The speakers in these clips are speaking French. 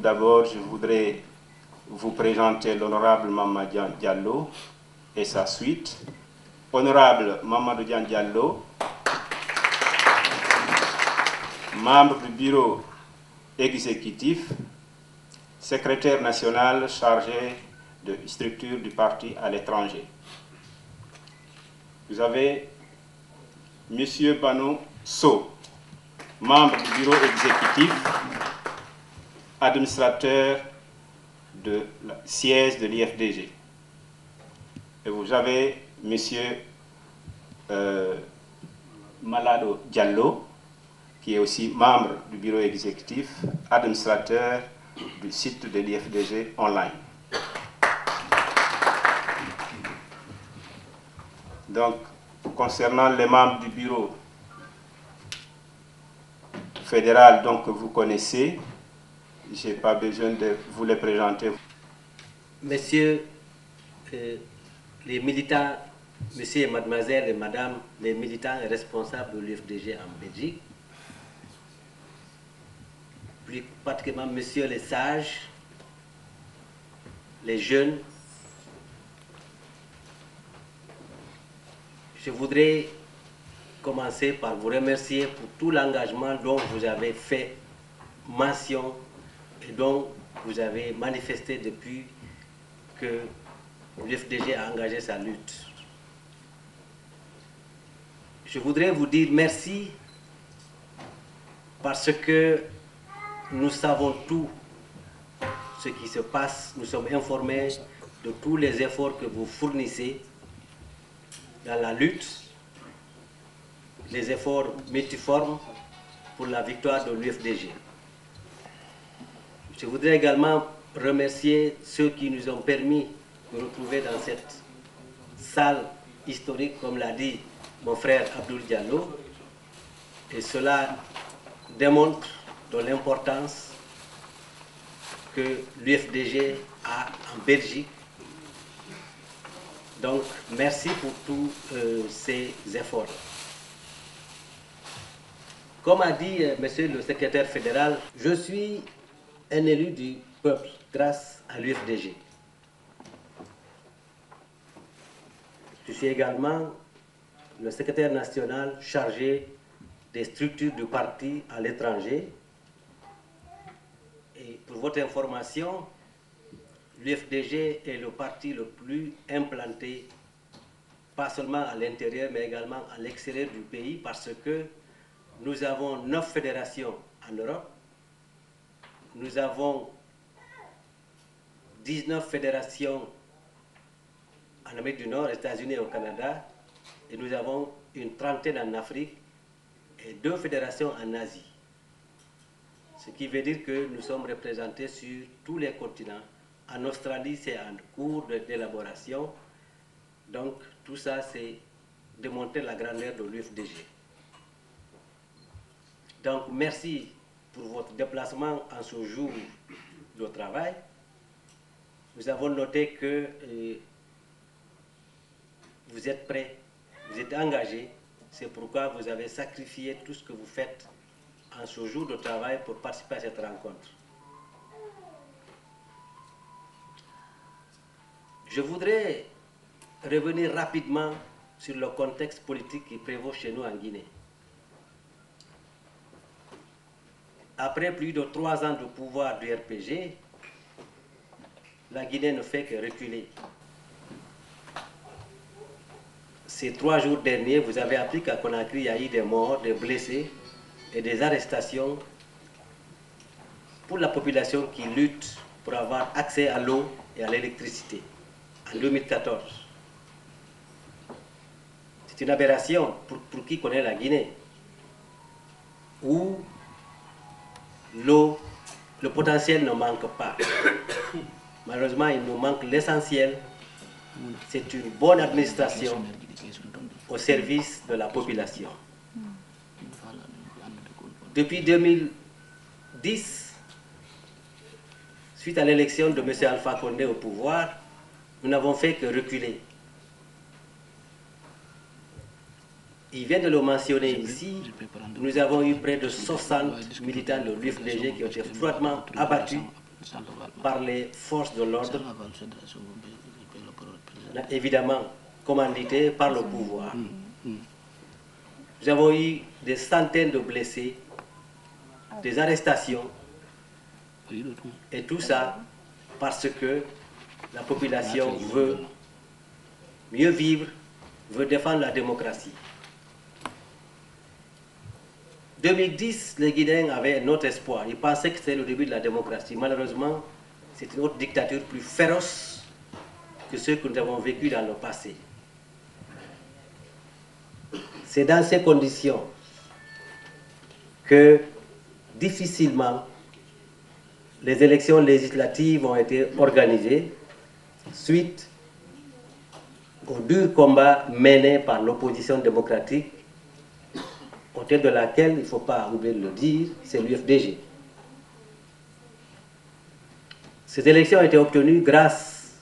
d'abord, je voudrais vous présenter l'honorable Mamadou Diallo et sa suite. Honorable Mamadou Diallo, membre du bureau exécutif, secrétaire national chargé de structure du parti à l'étranger. Vous avez M. Bano So, membre du bureau exécutif, administrateur de la siège de l'IFDG. Et vous avez M. Malado Diallo, qui est aussi membre du bureau exécutif, administrateur du site de l'IFDG online. Donc, concernant les membres du bureau fédéral donc, que vous connaissez, je n'ai pas besoin de vous les présenter. Messieurs les militants, messieurs et mademoiselles et madame, les militants et responsables de l'UFDG en Belgique, plus particulièrement messieurs les sages, les jeunes, je voudrais commencer par vous remercier pour tout l'engagement dont vous avez fait mention et dont vous avez manifesté depuis que l'UFDG a engagé sa lutte. Je voudrais vous dire merci parce que nous savons tout ce qui se passe, nous sommes informés de tous les efforts que vous fournissez dans la lutte, les efforts multiformes pour la victoire de l'UFDG. Je voudrais également remercier ceux qui nous ont permis de retrouver dans cette salle historique, comme l'a dit mon frère Abdoul Diallo, et cela démontre de l'importance que l'UFDG a en Belgique. Donc, merci pour tous ces efforts. Comme a dit monsieur le secrétaire fédéral, je suis un élu du peuple grâce à l'UFDG. Je suis également le secrétaire national chargé des structures du parti à l'étranger. Et pour votre information, l'UFDG est le parti le plus implanté, pas seulement à l'intérieur, mais également à l'extérieur du pays, parce que nous avons 9 fédérations en Europe, nous avons 19 fédérations en Amérique du Nord, aux États-Unis et au Canada, et nous avons une trentaine en Afrique et 2 fédérations en Asie. Ce qui veut dire que nous sommes représentés sur tous les continents. En Australie, c'est en cours d'élaboration. Donc, tout ça, c'est démontrer la grandeur de l'UFDG. Donc, merci pour votre déplacement en ce jour de travail. Nous avons noté que vous êtes prêts, vous êtes engagés. C'est pourquoi vous avez sacrifié tout ce que vous faites en ce jour de travail pour participer à cette rencontre. Je voudrais revenir rapidement sur le contexte politique qui prévaut chez nous en Guinée. Après plus de 3 ans de pouvoir du RPG, la Guinée ne fait que reculer. Ces 3 jours derniers, vous avez appris qu'à Conakry, il y a eu des morts, des blessés et des arrestations pour la population qui lutte pour avoir accès à l'eau et à l'électricité en 2014. C'est une aberration pour qui connaît la Guinée, où l'eau, le potentiel ne manque pas. Malheureusement, il nous manque l'essentiel. C'est une bonne administration au service de la population. Depuis 2010, suite à l'élection de M. Alpha Condé au pouvoir, nous n'avons fait que reculer. Il vient de le mentionner ici, nous avons eu près de 60 militants de l'UFDG qui ont été froidement abattus par les forces de l'ordre, évidemment commandité par le pouvoir. Nous avons eu des centaines de blessés, des arrestations, et tout ça parce que la population veut mieux vivre, veut défendre la démocratie. 2010, les Guinéens avaient un autre espoir. Ils pensaient que c'était le début de la démocratie. Malheureusement, c'est une autre dictature plus féroce que ceux que nous avons vécus dans le passé. C'est dans ces conditions que, difficilement, les élections législatives ont été organisées suite au dur combat mené par l'opposition démocratique, au tête de laquelle, il ne faut pas oublier de le dire, c'est l'UFDG. Ces élections ont été obtenues grâce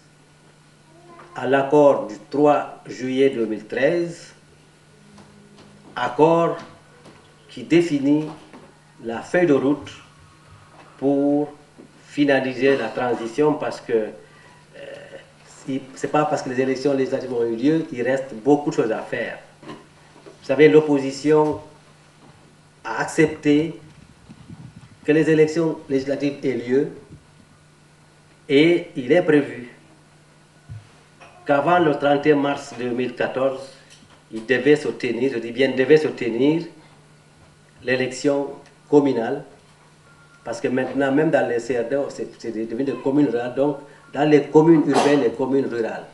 à l'accord du 3 juillet 2013, accord qui définit la feuille de route pour finaliser la transition, parce que ce n'est pas parce que les élections législatives ont eu lieu, il reste beaucoup de choses à faire. Vous savez, l'opposition a accepté que les élections législatives aient lieu, et il est prévu qu'avant le 31 mars 2014, il devait se tenir, je dis bien devait se tenir, l'élection communale, parce que maintenant, même dans les CRD, c'est devenu des communes rurales, donc dans les communes urbaines et communes rurales.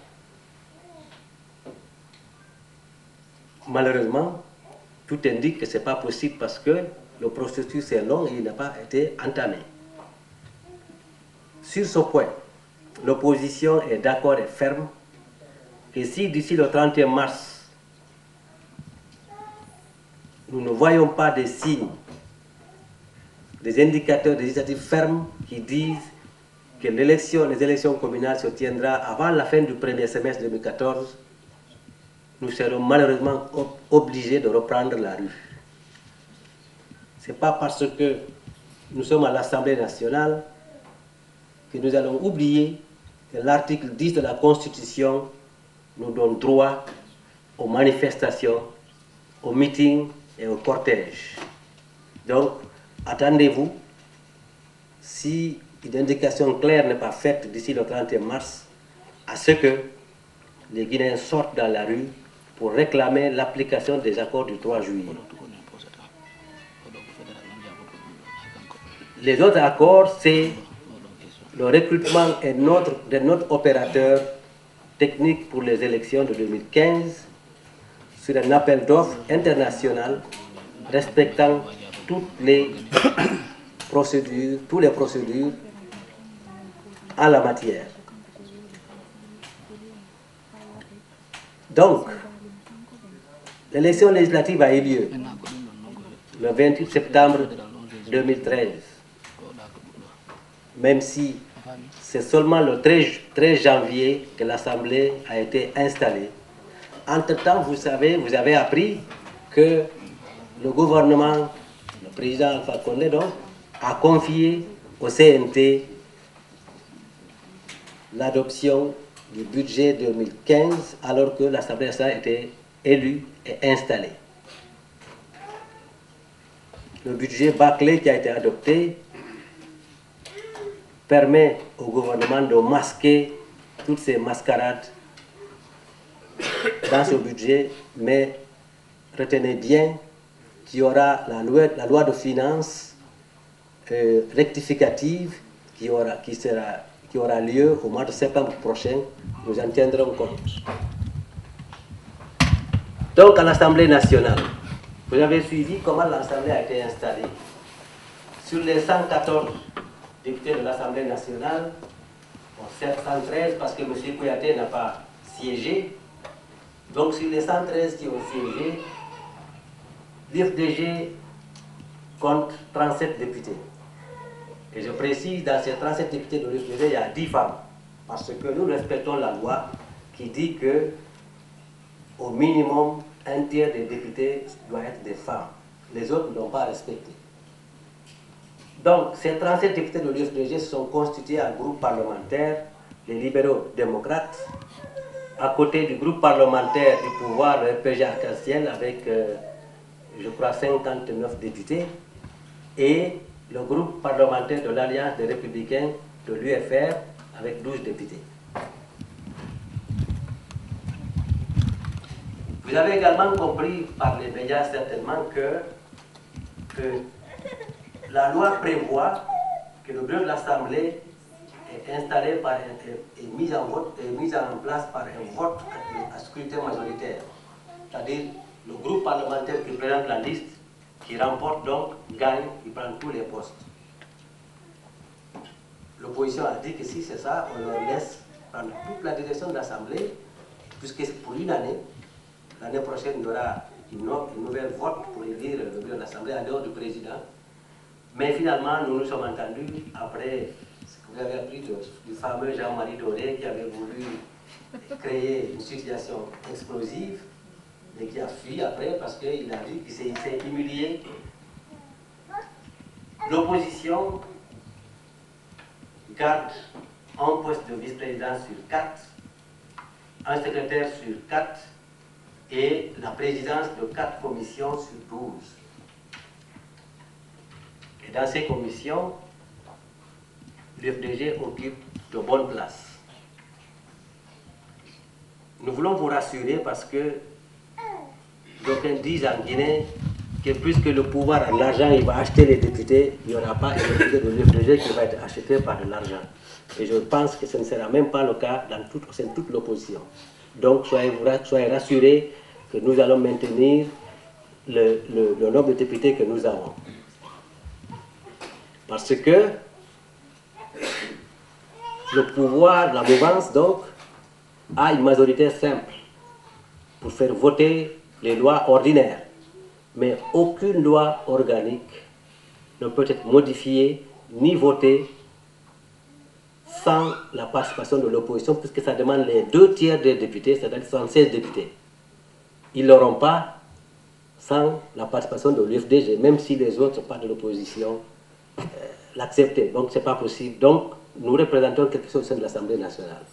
Malheureusement, tout indique que ce n'est pas possible parce que le processus est long et il n'a pas été entamé. Sur ce point, l'opposition est d'accord et ferme que si d'ici le 31 mars, nous ne voyons pas des signes, des indicateurs législatifs fermes qui disent que les élections communales se tiendront avant la fin du premier semestre 2014, nous serons malheureusement obligés de reprendre la rue. Ce n'est pas parce que nous sommes à l'Assemblée nationale que nous allons oublier que l'article 10 de la Constitution nous donne droit aux manifestations, aux meetings et aux cortèges. Donc, attendez-vous, si une indication claire n'est pas faite d'ici le 31 mars, à ce que les Guinéens sortent dans la rue pour réclamer l'application des accords du 3 juillet. Les autres accords, c'est le recrutement de notre opérateur technique pour les élections de 2015 sur un appel d'offres international respectant toutes les procédures en la matière. Donc, l'élection législative a eu lieu le 28 septembre 2013, même si c'est seulement le 13 janvier que l'Assemblée a été installée. Entre-temps, vous savez, vous avez appris que le gouvernement, le président Alpha Condé, donc, a confié au CNT l'adoption du budget 2015 alors que l'Assemblée nationale était élue et installée. Le budget bâclé qui a été adopté permet au gouvernement de masquer toutes ces mascarades dans ce budget, mais retenez bien qu'il y aura la loi de finances rectificative qui aura lieu au mois de septembre prochain. Nous en tiendrons compte. Donc à l'Assemblée nationale, vous avez suivi comment l'Assemblée a été installée. Sur les 114 députés de l'Assemblée nationale, 113 parce que M. Kouyaté n'a pas siégé. Donc sur les 113 qui ont siégé, l'UFDG compte 37 députés. Et je précise, dans ces 37 députés de l'UFDG, il y a 10 femmes. Parce que nous respectons la loi qui dit que, au minimum, un tiers des députés doit être des femmes. Les autres ne l'ont pas respecté. Donc, ces 37 députés de l'UFDG sont constitués en groupe parlementaire, les libéraux démocrates, à côté du groupe parlementaire du pouvoir, le RPG Arc-en-Ciel, avec, je crois, 59 députés, et le groupe parlementaire de l'Alliance des Républicains de l'UFR, avec 12 députés. Vous avez également compris par les médias certainement que la loi prévoit que le bureau de l'Assemblée est installé est mis en place par un vote à scrutin majoritaire. C'est-à-dire le groupe parlementaire qui présente la liste, qui remporte donc, gagne, il prend tous les postes. L'opposition a dit que si c'est ça, on leur laisse prendre toute la direction de l'Assemblée, puisque c'est pour une année. L'année prochaine, il y aura une nouvelle vote pour élire le bureau de l'Assemblée en dehors du président. Mais finalement, nous nous sommes entendus après ce que vous avez appris du fameux Jean-Marie Doré qui avait voulu créer une situation explosive, mais qui a fui après parce qu'il a dit qu'il s'est humilié. L'opposition garde un poste de vice-président sur 4, un secrétaire sur 4 et la présidence de 4 commissions sur 12. Et dans ces commissions, l'UFDG occupe de bonnes places. Nous voulons vous rassurer parce que d'aucuns disent en Guinée que puisque le pouvoir a l'argent, il va acheter les députés, il n'y aura pas un député de l'UFDG qui va être acheté par de l'argent. Et je pense que ce ne sera même pas le cas au sein de toute l'opposition. Donc soyez rassurés que nous allons maintenir le nombre de députés que nous avons. Parce que le pouvoir, la mouvance, donc, a une majorité simple pour faire voter les lois ordinaires. Mais aucune loi organique ne peut être modifiée ni votée sans la participation de l'opposition, puisque ça demande les 2/3 des députés, c'est-à-dire 76 députés. Ils ne l'auront pas sans la participation de l'UFDG, même si les autres pas de l'opposition l'accepter. Donc, ce n'est pas possible. Donc, nous représentons quelque chose au sein de l'Assemblée nationale.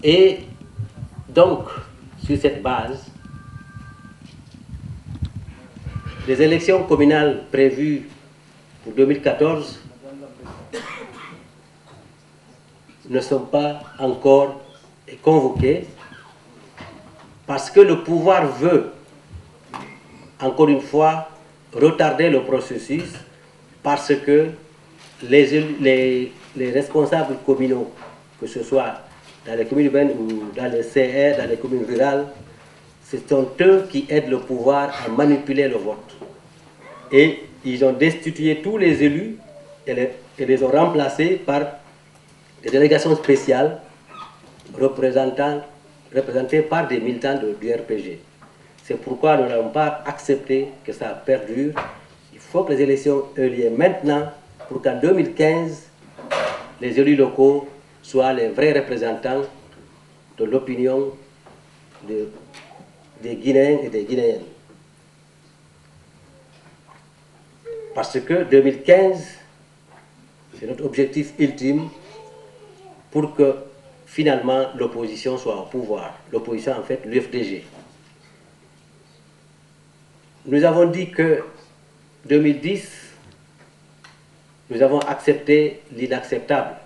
Et donc, sur cette base, les élections communales prévues pour 2014 ne sont pas encore convoquées parce que le pouvoir veut, encore une fois, retarder le processus parce que les responsables communaux, que ce soit dans les communes urbaines ou dans les CR, dans les communes rurales, ce sont eux qui aident le pouvoir à manipuler le vote. Et ils ont destitué tous les élus et les ont remplacés par des délégations spéciales représentées par des militants du RPG. C'est pourquoi nous n'avons pas accepté que ça perdure. Il faut que les élections aient lieu maintenant pour qu'en 2015, les élus locaux soient les vrais représentants de l'opinion des Guinéens et des Guinéennes. Parce que 2015, c'est notre objectif ultime pour que finalement l'opposition soit au pouvoir. L'opposition, en fait, l'UFDG. Nous avons dit que 2010, nous avons accepté l'inacceptable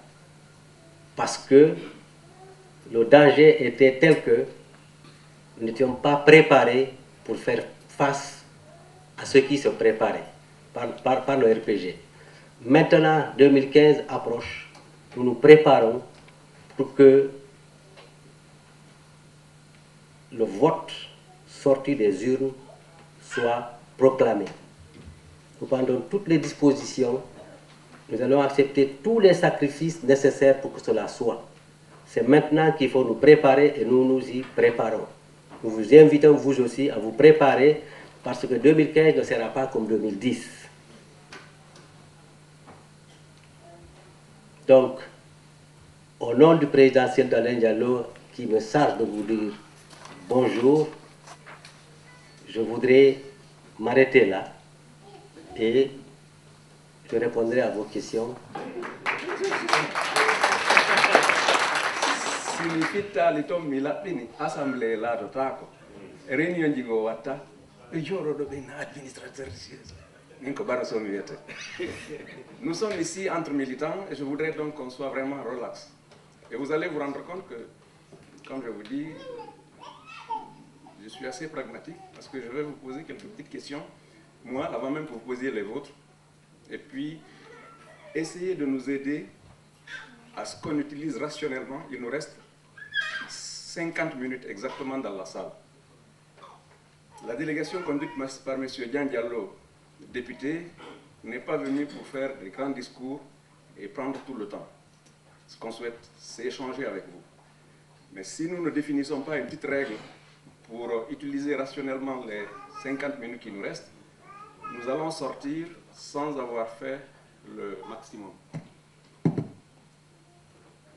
parce que le danger était tel que nous n'étions pas préparés pour faire face à ce qui se préparait par le RPG. Maintenant, 2015 approche, nous nous préparons pour que le vote sorti des urnes soit proclamé. Nous prendrons toutes les dispositions, nous allons accepter tous les sacrifices nécessaires pour que cela soit. C'est maintenant qu'il faut nous préparer et nous nous y préparons. Nous vous invitons, vous aussi, à vous préparer parce que 2015 ne sera pas comme 2010. Donc, au nom du présidentiel d'Alain Diallo, qui me charge de vous dire bonjour, je voudrais m'arrêter là et je répondrai à vos questions. Si mi fitta li tom mi laɓɓini assemblée laatotako réunion ji go watta ɓe jooɗoɗo ɓe na administrateur min ko ɓara somi wiyete. Nous sommes ici entre militants et je voudrais donc qu'on soit vraiment relax. Et vous allez vous rendre compte que, comme je vous dis, je suis assez pragmatique parce que je vais vous poser quelques petites questions, moi, avant même que vous posiez les vôtres, et puis essayez de nous aider à ce qu'on utilise rationnellement. Il nous reste 50 minutes exactement dans la salle. La délégation conduite par M. Dian Diallo, député, n'est pas venue pour faire des grands discours et prendre tout le temps. Ce qu'on souhaite, c'est échanger avec vous. Mais si nous ne définissons pas une petite règle pour utiliser rationnellement les 50 minutes qui nous restent, nous allons sortir sans avoir fait le maximum.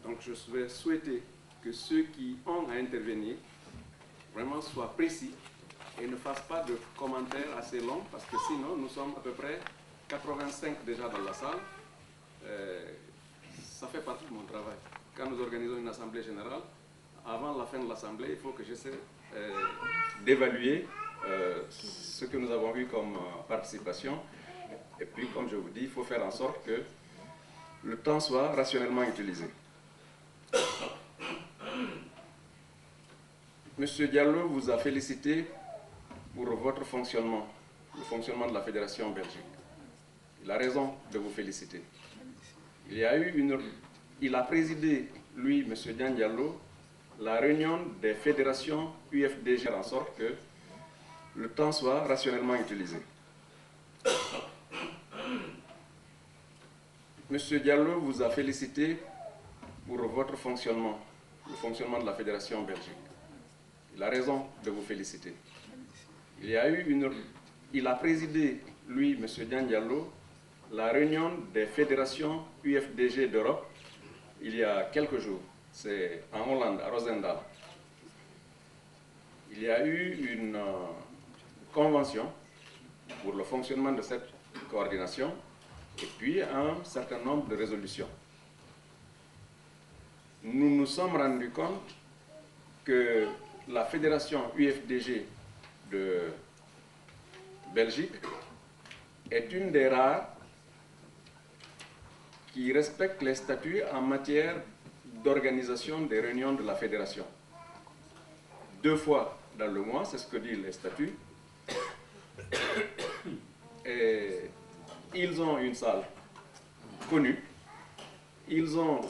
Donc je vais souhaiter que ceux qui ont à intervenir vraiment soient précis et ne fassent pas de commentaires assez longs, parce que sinon nous sommes à peu près 85 déjà dans la salle. Ça fait partie de mon travail. Quand nous organisons une assemblée générale, avant la fin de l'assemblée, il faut que j'essaie d'évaluer ce que nous avons vu comme participation. Et puis, comme je vous dis, il faut faire en sorte que le temps soit rationnellement utilisé. Monsieur Diallo vous a félicité pour votre fonctionnement, le fonctionnement de la Fédération Belgique. Il a raison de vous féliciter. Il a présidé, lui, monsieur Dian Diallo, la réunion des fédérations UFDG en sorte que le temps soit rationnellement utilisé. Monsieur Diallo vous a félicité pour votre fonctionnement, le fonctionnement de la Fédération Belgique. Il a raison de vous féliciter. Il a présidé, lui, monsieur Dian Diallo, la réunion des fédérations UFDG d'Europe il y a quelques jours. C'est en Hollande, à Roosendaal. Il y a eu une convention pour le fonctionnement de cette coordination et puis un certain nombre de résolutions. Nous nous sommes rendus compte que la fédération UFDG de Belgique est une des rares qui respecte les statuts en matière d'organisation des réunions de la fédération. 2 fois dans le mois, c'est ce que disent les statuts. Et ils ont une salle connue, ils ont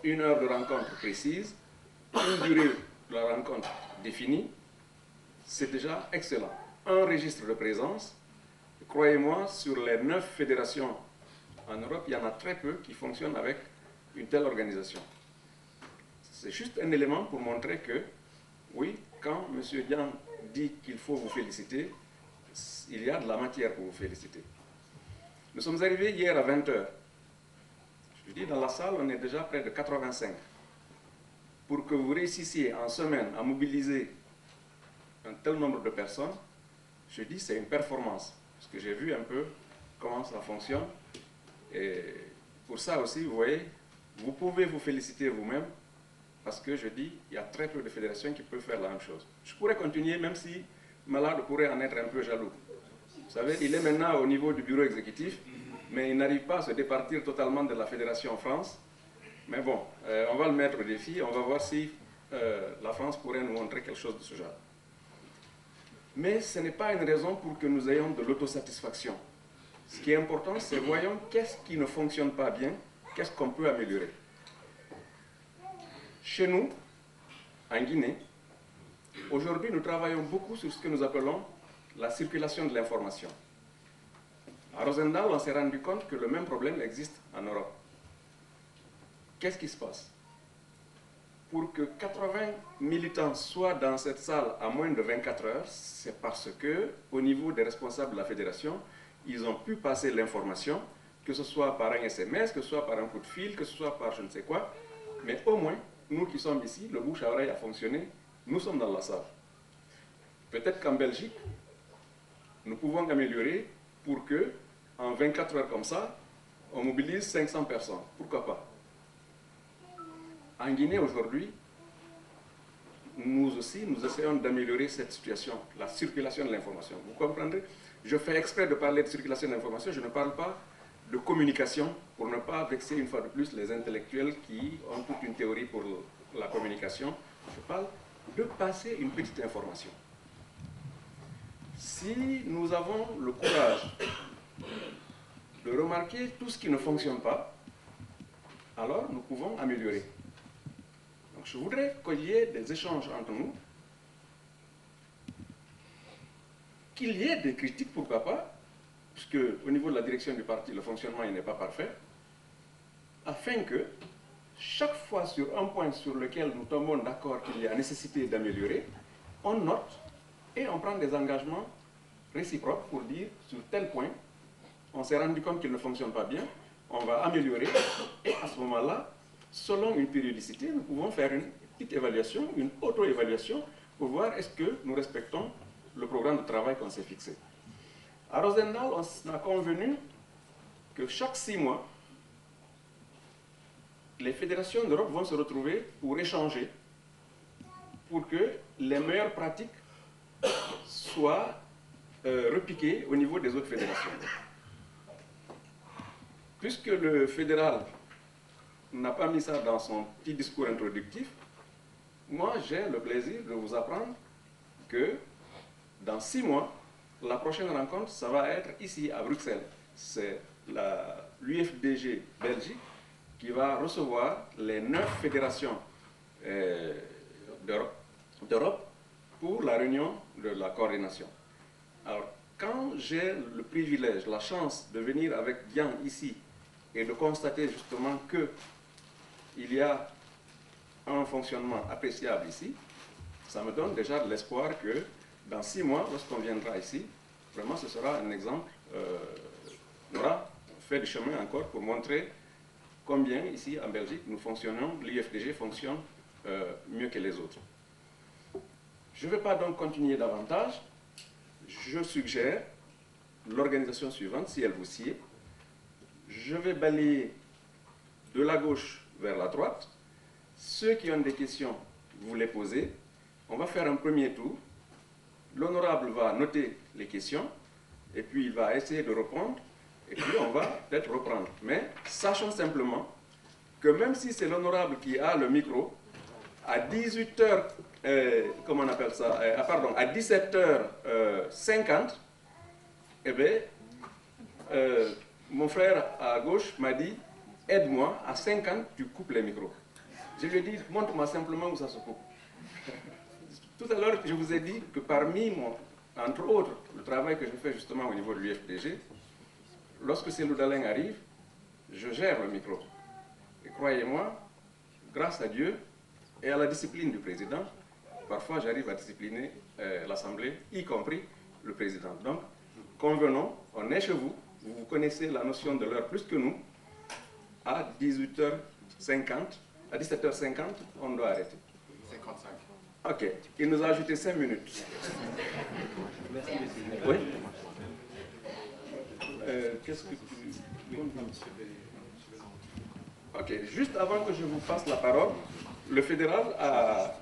une heure de rencontre précise, une durée de la rencontre définie. C'est déjà excellent. Un registre de présence. Croyez-moi, sur les 9 fédérations en Europe, il y en a très peu qui fonctionnent avec une telle organisation. C'est juste un élément pour montrer que, oui, quand M. Dian dit qu'il faut vous féliciter, il y a de la matière pour vous féliciter. Nous sommes arrivés hier à 20 h. Je dis, dans la salle, on est déjà près de 85. Pour que vous réussissiez en semaine à mobiliser un tel nombre de personnes, je dis, c'est une performance. Parce que j'ai vu un peu comment ça fonctionne. Et pour ça aussi, vous voyez, vous pouvez vous féliciter vous-même, parce que je dis, il y a très peu de fédérations qui peuvent faire la même chose. Je pourrais continuer, même si Malade pourrait en être un peu jaloux. Vous savez, il est maintenant au niveau du bureau exécutif, mais il n'arrive pas à se départir totalement de la Fédération France. Mais bon, on va le mettre au défi, on va voir si la France pourrait nous montrer quelque chose de ce genre. Mais ce n'est pas une raison pour que nous ayons de l'autosatisfaction. Ce qui est important, c'est voyons qu'est-ce qui ne fonctionne pas bien, qu'est-ce qu'on peut améliorer. Chez nous, en Guinée, aujourd'hui, nous travaillons beaucoup sur ce que nous appelons la circulation de l'information. À Roosendaal, on s'est rendu compte que le même problème existe en Europe. Qu'est-ce qui se passe? Pour que 80 militants soient dans cette salle à moins de 24 heures, c'est parce que, au niveau des responsables de la fédération, ils ont pu passer l'information, que ce soit par un SMS, que ce soit par un coup de fil, que ce soit par je ne sais quoi. Mais au moins, nous qui sommes ici, le bouche à oreille a fonctionné, nous sommes dans la salle. Peut-être qu'en Belgique, nous pouvons améliorer pour que, en 24 heures comme ça, on mobilise 500 personnes. Pourquoi pas? En Guinée, aujourd'hui, nous aussi, nous essayons d'améliorer cette situation, la circulation de l'information. Vous comprendrez? Je fais exprès de parler de circulation de l'information, je ne parle pas de communication pour ne pas vexer une fois de plus les intellectuels qui ont toute une théorie pour la communication. Je parle de passer une petite information. Si nous avons le courage de remarquer tout ce qui ne fonctionne pas, alors nous pouvons améliorer. Donc je voudrais qu'il y ait des échanges entre nous, qu'il y ait des critiques, pourquoi pas, puisque au niveau de la direction du parti, le fonctionnement n'est pas parfait, afin que chaque fois sur un point sur lequel nous tombons d'accord qu'il y a nécessité d'améliorer, on note et on prend des engagements réciproques pour dire sur tel point, on s'est rendu compte qu'il ne fonctionne pas bien, on va améliorer, et à ce moment-là, selon une périodicité, nous pouvons faire une petite évaluation, une auto-évaluation, pour voir est-ce que nous respectons le programme de travail qu'on s'est fixé. À Rosendal, on a convenu que chaque 6 mois, les fédérations d'Europe vont se retrouver pour échanger, pour que les meilleures pratiques soient repiquées au niveau des autres fédérations. Puisque le fédéral n'a pas mis ça dans son petit discours introductif, moi j'ai le plaisir de vous apprendre que dans 6 mois, la prochaine rencontre, ça va être ici à Bruxelles. C'est l'UFDG Belgique qui va recevoir les 9 fédérations d'Europe pour la réunion de la coordination. Alors, quand j'ai le privilège, la chance de venir avec Dian ici et de constater justement qu'il y a un fonctionnement appréciable ici, ça me donne déjà de l'espoir que dans 6 mois, lorsqu'on viendra ici, vraiment ce sera un exemple, on aura fait du chemin encore pour montrer combien ici en Belgique nous fonctionnons, l'IFDG fonctionne mieux que les autres. Je ne vais pas donc continuer davantage. Je suggère l'organisation suivante, si elle vous sied. Je vais balayer de la gauche vers la droite. Ceux qui ont des questions, vous les posez. On va faire un premier tour. L'honorable va noter les questions et puis il va essayer de répondre et puis on va peut-être reprendre. Mais sachons simplement que même si c'est l'honorable qui a le micro, à 18h, comment on appelle ça, pardon, à 17h50, eh bien, mon frère à gauche m'a dit, aide-moi, à 50, tu coupes les micros. Je lui ai dit, montre-moi simplement où ça se coupe. Tout à l'heure, je vous ai dit que parmi, entre autres, le travail que je fais justement au niveau de l'UFDG, lorsque Cellou Dalein arrive, je gère le micro. Et croyez-moi, grâce à Dieu et à la discipline du président, parfois j'arrive à discipliner l'Assemblée, y compris le président. Donc, convenons, on est chez vous, vous connaissez la notion de l'heure plus que nous, à 18h50, à 17h50, on doit arrêter. 55. Ok, il nous a ajouté 5 minutes. Merci, monsieur. Oui. Qu'est-ce que tu... Ok, juste avant que je vous passe la parole, le fédéral a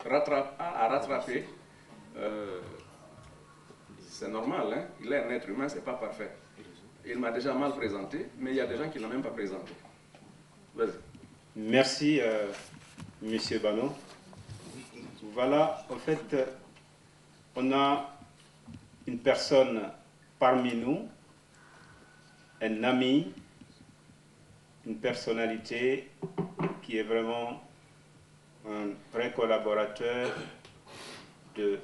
rattrapé, c'est normal, hein? Il est un être humain, c'est pas parfait. Il m'a déjà mal présenté, mais il y a des gens qui ne l'ont même pas présenté. Vas-y. Merci, Monsieur Bano. Voilà, en fait, on a une personne parmi nous, un ami, une personnalité qui est vraiment un vrai collaborateur de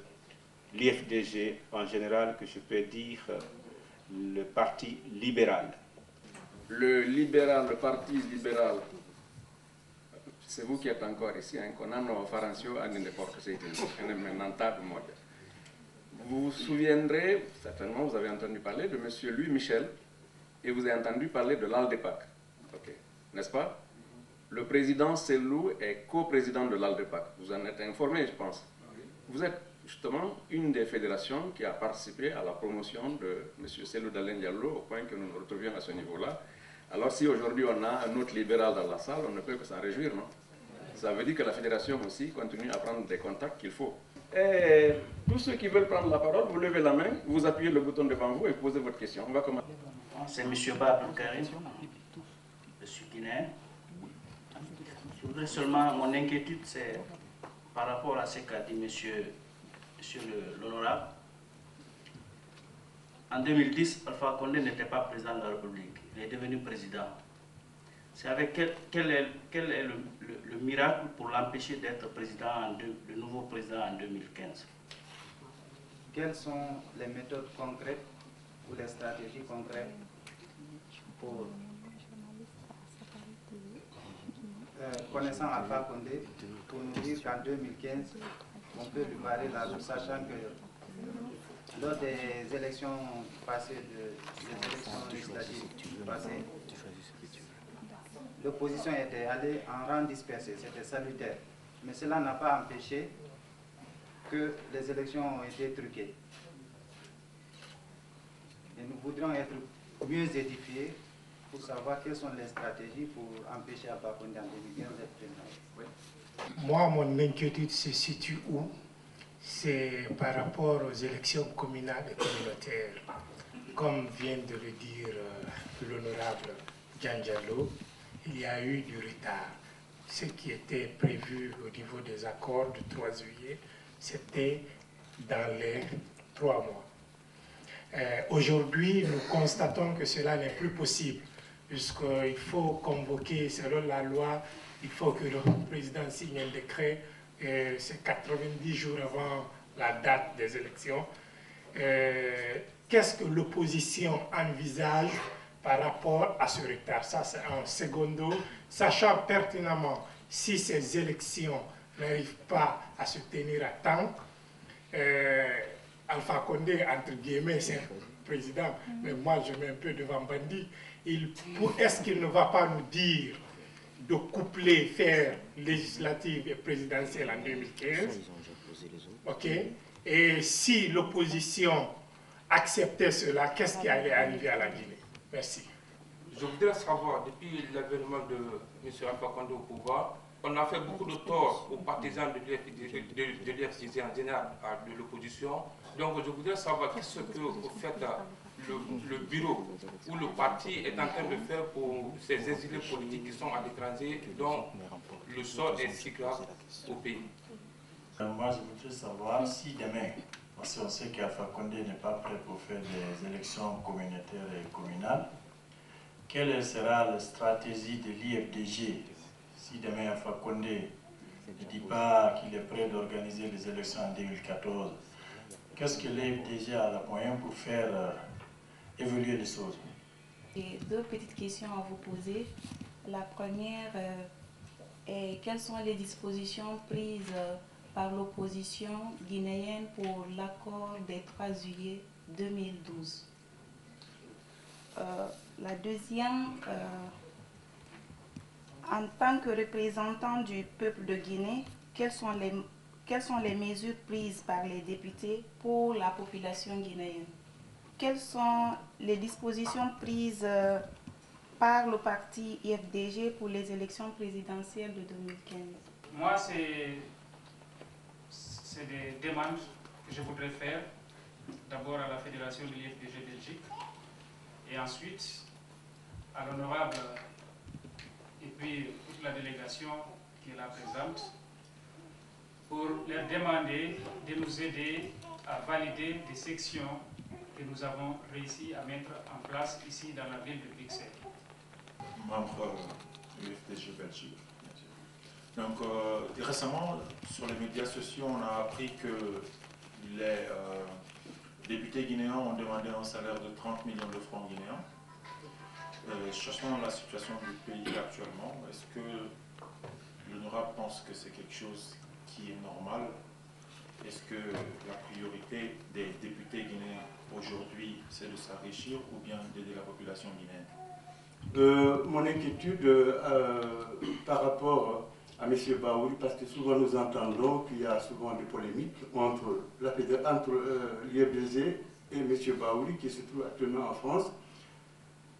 l'IFDG en général, que je peux dire le parti libéral. Le parti libéral, c'est vous qui êtes encore ici, hein, vous vous souviendrez, certainement vous avez entendu parler de M. Louis Michel et vous avez entendu parler de l'ALDEPAC, okay. N'est-ce pas? Le président Cellou est co-président de l'ALDEPAC, vous en êtes informé je pense. Vous êtes justement une des fédérations qui a participé à la promotion de M. Cellou Dalein Diallo, au point que nous nous retrouvions à ce niveau-là. Alors si aujourd'hui on a un autre libéral dans la salle, on ne peut que s'en réjouir, non? Ça veut dire que la fédération aussi continue à prendre des contacts qu'il faut. Et tous ceux qui veulent prendre la parole, vous levez la main, vous appuyez le bouton devant vous et posez votre question. On va commencer. C'est M. Babou Karim, je suis guinéen. Je voudrais seulement, mon inquiétude, c'est par rapport à ce qu'a dit monsieur l'honorable. En 2010, Alpha Condé n'était pas président de la République, il est devenu président. C'est avec quel est le miracle pour l'empêcher d'être président, le nouveau président en 2015? Quelles sont les méthodes concrètes ou les stratégies concrètes pour, connaissant Alpha Condé, pour nous dire qu'en 2015, on peut lui barrer la route, sachant que lors des élections passées, des élections législatives passées, l'opposition était allée en rang dispersé, c'était salutaire. Mais cela n'a pas empêché que les élections ont été truquées. Et nous voudrions être mieux édifiés pour savoir quelles sont les stratégies pour empêcher Alpha Condé en 2015 d'être président. Oui. Moi, mon inquiétude se situe où? C'est par rapport aux élections communales et communautaires. Comme vient de le dire l'honorable Dian Diallo, il y a eu du retard. Ce qui était prévu au niveau des accords du 3 juillet, c'était dans les 3 mois. Aujourd'hui, nous constatons que cela n'est plus possible, puisqu'il faut convoquer, selon la loi, il faut que le président signe un décret, c'est 90 jours avant la date des élections. Qu'est-ce que l'opposition envisage par rapport à ce retard? Ça, c'est en secondo, sachant pertinemment si ces élections n'arrivent pas à se tenir à temps. Alpha Condé, entre guillemets, c'est un président, mais moi je mets un peu devant Bandi. Est-ce qu'il ne va pas nous dire de coupler, faire législative et présidentielle en 2015? Ok. Et si l'opposition acceptait cela, qu'est-ce qui allait arriver à la Guinée? Merci. Je voudrais savoir, depuis l'avènement de M. Alpha Condé au pouvoir, on a fait beaucoup de tort aux partisans de l'UFDG en général, de l'opposition. Donc je voudrais savoir qu'est-ce que vous faites, le bureau ou le parti est en train de faire pour ces exilés politiques qui sont à l'étranger, dont le sort est si grave au pays. Moi, je voudrais savoir si demain, parce qu'on sait qu'Alpha Condé n'est pas prêt pour faire des élections communautaires et communales, quelle sera la stratégie de l'IFDG si demain Alpha Condé ne dit pas qu'il est prêt d'organiser les élections en 2014? Qu'est-ce que l'IFDG a le moyen pour faire évoluer les choses? J'ai 2 petites questions à vous poser. La première est quelles sont les dispositions prises par l'opposition guinéenne pour l'accord des 3 juillet 2012. La deuxième, en tant que représentant du peuple de Guinée, quelles sont les mesures prises par les députés pour la population guinéenne? Quelles sont les dispositions prises par le parti IFDG pour les élections présidentielles de 2015? Moi, c'est des demandes que je voudrais faire, d'abord à la Fédération de l'IFDG Belgique, et ensuite à l'honorable et puis toute la délégation qui est là présente, pour leur demander de nous aider à valider des sections que nous avons réussi à mettre en place ici dans la ville de Bruxelles. Membre de l'IFDG Belgique. Donc récemment, sur les médias sociaux, on a appris que les députés guinéens ont demandé un salaire de 30 millions de francs guinéens. Cherchant la situation du pays actuellement, est-ce que l'honorable pense que c'est quelque chose qui est normal? Est-ce que la priorité des députés guinéens aujourd'hui, c'est de s'enrichir ou bien d'aider la population guinéenne? Mon inquiétude par rapport à M. Baouri, parce que souvent nous entendons qu'il y a souvent des polémiques entre l'IFDG et M. Baouri, qui se trouve actuellement en France.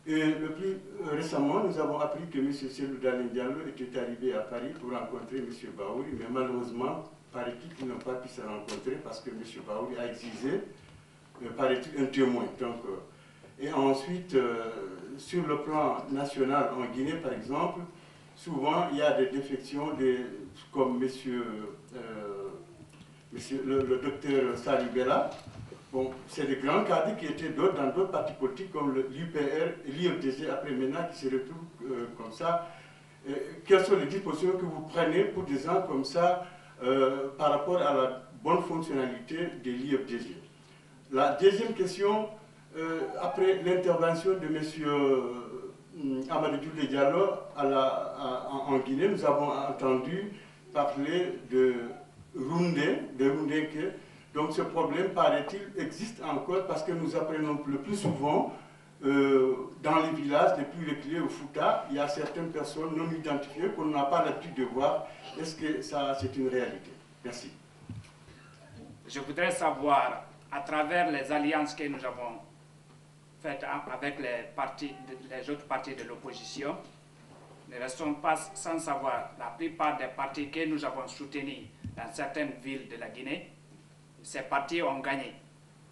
Et le plus récemment, nous avons appris que M. Cellou Dalein Diallo était arrivé à Paris pour rencontrer M. Baouri, mais malheureusement, paraît-il qu'ils n'ont pas pu se rencontrer parce que M. Baouri a exigé, paraît-il, un témoin. Donc, et ensuite, sur le plan national, en Guinée par exemple, souvent il y a des défections, comme le docteur Salibella. Bon, c'est des grands cadres qui étaient dans d'autres partis politiques comme l'UPR et l'IFDG après maintenant qui se retrouvent comme ça. Quelles sont les dispositions que vous prenez pour des gens comme ça par rapport à la bonne fonctionnalité de l'IFDG? La deuxième question, après l'intervention de M. Amadou Diallo en Guinée, nous avons entendu parler de Rundeke. Donc ce problème, paraît-il, existe encore parce que nous apprenons le plus souvent dans les villages, depuis reculés au Fouta, il y a certaines personnes non identifiées qu'on n'a pas l'habitude de voir. Est-ce que ça, c'est une réalité? Merci. Je voudrais savoir, à travers les alliances que nous avons faites avec les autres partis de l'opposition, ne restons pas sans savoir, la plupart des partis que nous avons soutenus dans certaines villes de la Guinée, ces partis ont gagné.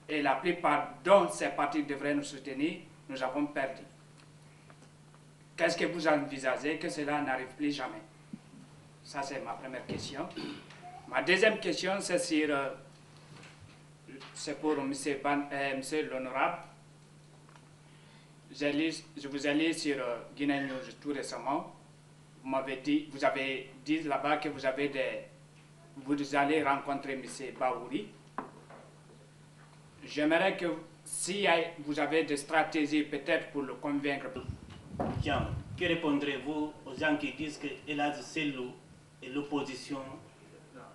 Et la plupart dont ces partis devraient nous soutenir, nous avons perdu. Qu'est-ce que vous envisagez que cela n'arrive plus jamais? Ça, c'est ma première question. Ma deuxième question, c'est pour monsieur l'honorable. Je vous ai lu sur Guinée News tout récemment. Vous avez dit là-bas que vous allez rencontrer M. Baouri. J'aimerais que si vous avez des stratégies peut-être pour le convaincre. Jean, que répondrez-vous aux gens qui disent que Elhadji Cellou et l'opposition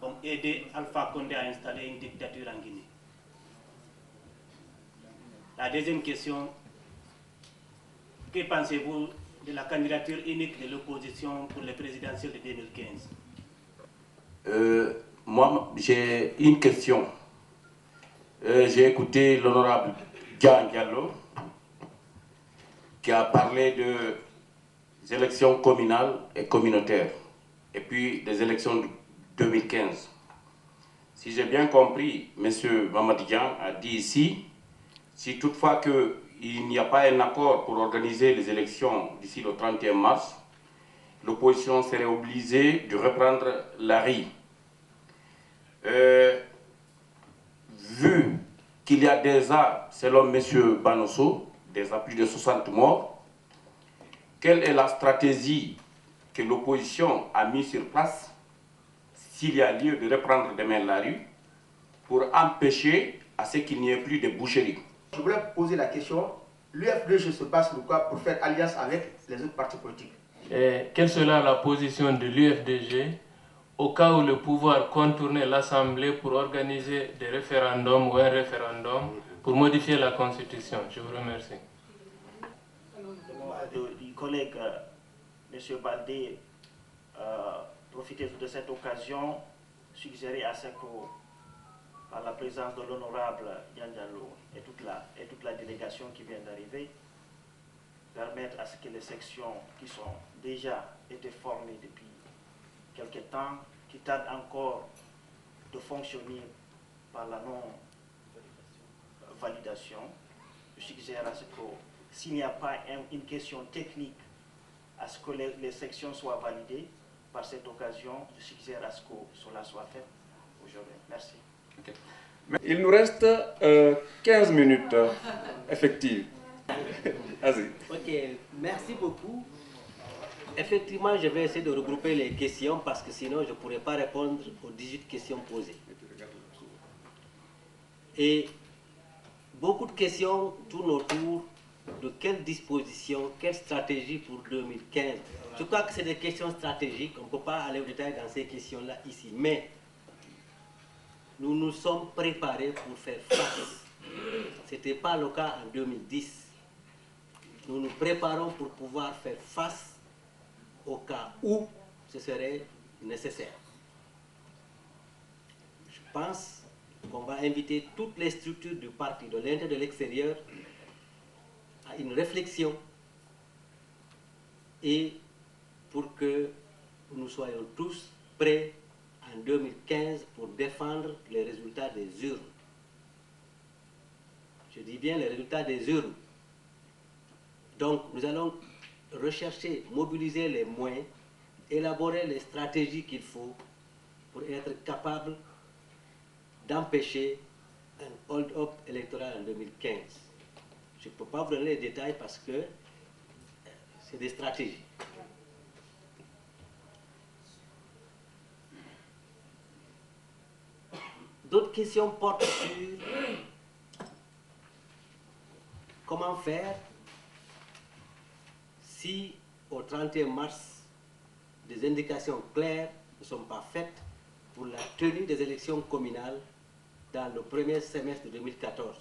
ont aidé Alpha Condé à installer une dictature en Guinée? La deuxième question, que pensez-vous de la candidature unique de l'opposition pour les présidentielles de 2015? Moi, j'ai une question. J'ai écouté l'honorable Jean Diallo qui a parlé des élections communales et communautaires et puis des élections de 2015. Si j'ai bien compris, M. Mamadi Dian a dit ici, si toutefois qu'il n'y a pas un accord pour organiser les élections d'ici le 31 mars, l'opposition serait obligée de reprendre la RI. Vu qu'il y a déjà, selon M. Banosso, déjà plus de 60 morts, quelle est la stratégie que l'opposition a mise sur place, s'il y a lieu de reprendre demain la rue, pour empêcher à ce qu'il n'y ait plus de boucheries? Je voulais poser la question, l'UFDG se passe sur quoi pour faire alliance avec les autres partis politiques? Quelle sera la position de l'UFDG au cas où le pouvoir contournait l'Assemblée pour organiser des référendums ou un référendum pour modifier la Constitution? Je vous remercie. Du collègue M. Baldé, profiter de cette occasion, suggérer à ce que, par la présence de l'honorable Jean Diallo et toute la délégation qui vient d'arriver, permettre à ce que les sections qui sont déjà été formées depuis quelque temps, qui tardent encore de fonctionner par la non-validation, je suggère à ce que, s'il n'y a pas une question technique, à ce que les sections soient validées, par cette occasion, je suggère à ce que cela soit fait aujourd'hui. Merci. Okay. Il nous reste 15 minutes effectives. Vas-y. Ok, merci beaucoup. Effectivement, je vais essayer de regrouper les questions parce que sinon je ne pourrais pas répondre aux 18 questions posées. Et beaucoup de questions tournent autour de quelles dispositions, quelle stratégie pour 2015. Je crois que c'est des questions stratégiques, on ne peut pas aller au détail dans ces questions-là ici, mais nous nous sommes préparés pour faire face. Ce n'était pas le cas en 2010. Nous nous préparons pour pouvoir faire face au cas où ce serait nécessaire. Je pense qu'on va inviter toutes les structures du parti, de l'intérieur et de l'extérieur, à une réflexion et pour que nous soyons tous prêts en 2015 pour défendre les résultats des urnes. Je dis bien les résultats des urnes. Donc nous allons rechercher, mobiliser les moyens, élaborer les stratégies qu'il faut pour être capable d'empêcher un hold-up électoral en 2015. Je ne peux pas vous donner les détails parce que c'est des stratégies. D'autres questions portent sur comment faire si au 31 mars des indications claires ne sont pas faites pour la tenue des élections communales dans le premier semestre de 2014.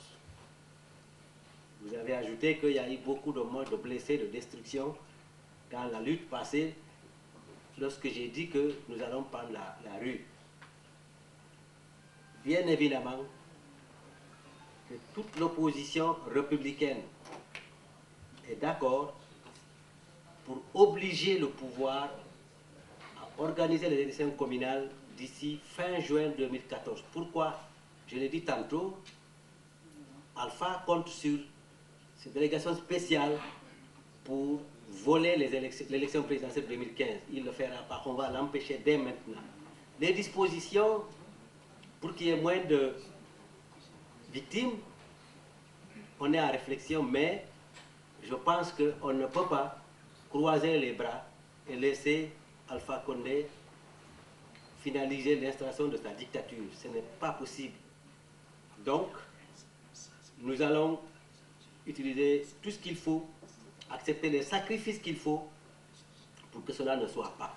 Vous avez ajouté qu'il y a eu beaucoup de morts, de blessés, de destructions dans la lutte passée lorsque j'ai dit que nous allons prendre la rue. Bien évidemment que toute l'opposition républicaine est d'accord pour obliger le pouvoir à organiser les élections communales d'ici fin juin 2014. Pourquoi? Je l'ai dit tantôt, Alpha compte sur ces délégations spéciales pour voler l'élection présidentielle 2015. Il ne le fera pas, on va l'empêcher dès maintenant. Les dispositions pour qu'il y ait moins de victimes, on est en réflexion, mais je pense qu'on ne peut pas croiser les bras et laisser Alpha Condé finaliser l'installation de sa dictature. Ce n'est pas possible. Donc, nous allons utiliser tout ce qu'il faut, accepter les sacrifices qu'il faut pour que cela ne soit pas.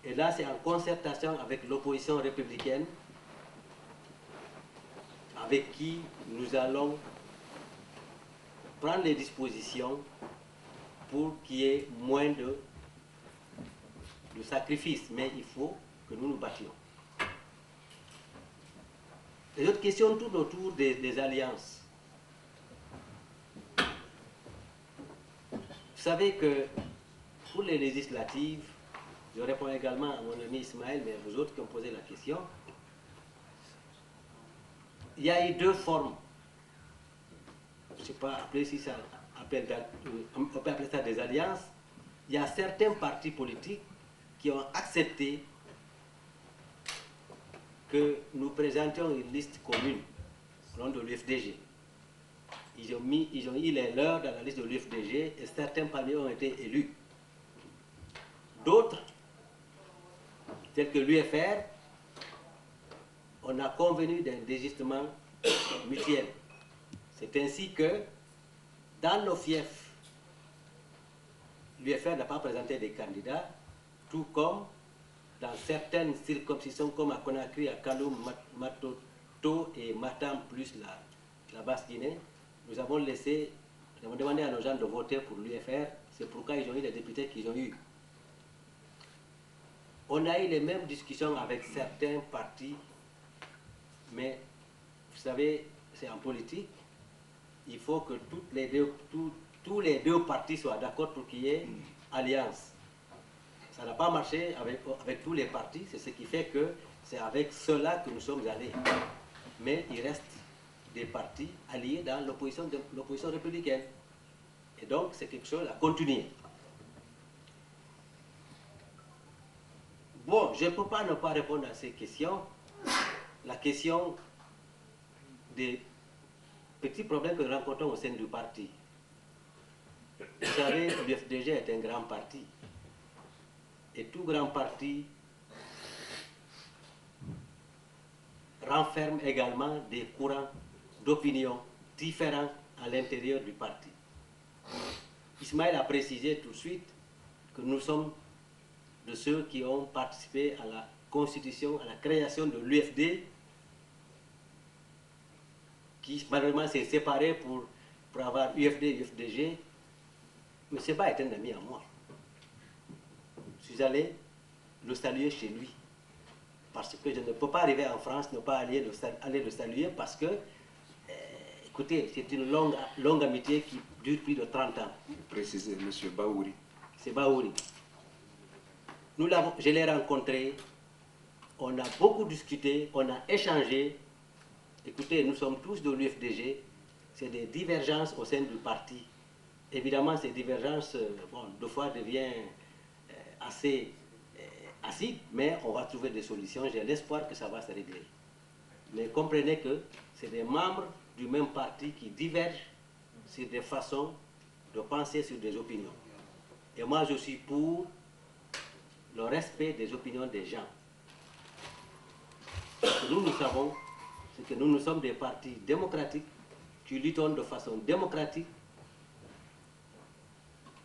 Et là, c'est en concertation avec l'opposition républicaine, avec qui nous allons prendre les dispositions pour qu'il y ait moins de sacrifices. Mais il faut que nous nous battions. Les autres questions tournent autour des alliances. Vous savez que pour les législatives, je réponds également à mon ami Ismaël, mais vous autres qui ont posé la question, il y a eu deux formes. Je ne sais pas appeler si ça on peut appeler ça des alliances. Il y a certains partis politiques qui ont accepté que nous présentions une liste commune au nom de l'UFDG. Ils ont eu les leurs dans la liste de l'UFDG et certains parmi eux ont été élus. D'autres, tels que l'UFR, on a convenu d'un désistement mutuel. C'est ainsi que, dans nos fiefs, l'UFR n'a pas présenté des candidats, tout comme dans certaines circonscriptions comme à Conakry, à Kaloum, Matoto et Matam, plus la Basse-Guinée, nous avons demandé à nos gens de voter pour l'UFR, c'est pourquoi ils ont eu les députés qu'ils ont eus. On a eu les mêmes discussions avec certains partis, mais vous savez, c'est en politique, il faut que tous les deux partis soient d'accord pour qu'il y ait alliance. Ça n'a pas marché avec tous les partis, c'est ce qui fait que c'est avec cela que nous sommes allés. Mais il reste des partis alliés dans l'opposition républicaine. Et donc, c'est quelque chose à continuer. Bon, je ne peux pas ne pas répondre à ces questions. La question des petits problèmes que nous rencontrons au sein du parti. Vous savez, l'UFDG est un grand parti. Et tout grand parti renferme également des courants d'opinion différents à l'intérieur du parti. Ismaël a précisé tout de suite que nous sommes de ceux qui ont participé à la constitution, à la création de l'UFD, qui malheureusement s'est séparé pour avoir UFD et UFDG. M. Ba est un ami à moi. Je suis allé le saluer chez lui. Parce que je ne peux pas arriver en France, ne pas aller le saluer parce que, écoutez, c'est une longue amitié qui dure plus de 30 ans. Précisez, M. Baouri. C'est Baouri. Je l'ai rencontré, on a beaucoup discuté, on a échangé. Écoutez, nous sommes tous de l'UFDG, c'est des divergences au sein du parti. Évidemment, ces divergences, bon, deux fois deviennent assez acides, mais on va trouver des solutions. J'ai l'espoir que ça va se régler. Mais comprenez que c'est des membres du même parti qui divergent sur des façons de penser, sur des opinions. Et moi, je suis pour le respect des opinions des gens. Ce que nous savons, c'est que nous sommes des partis démocratiques qui luttons de façon démocratique.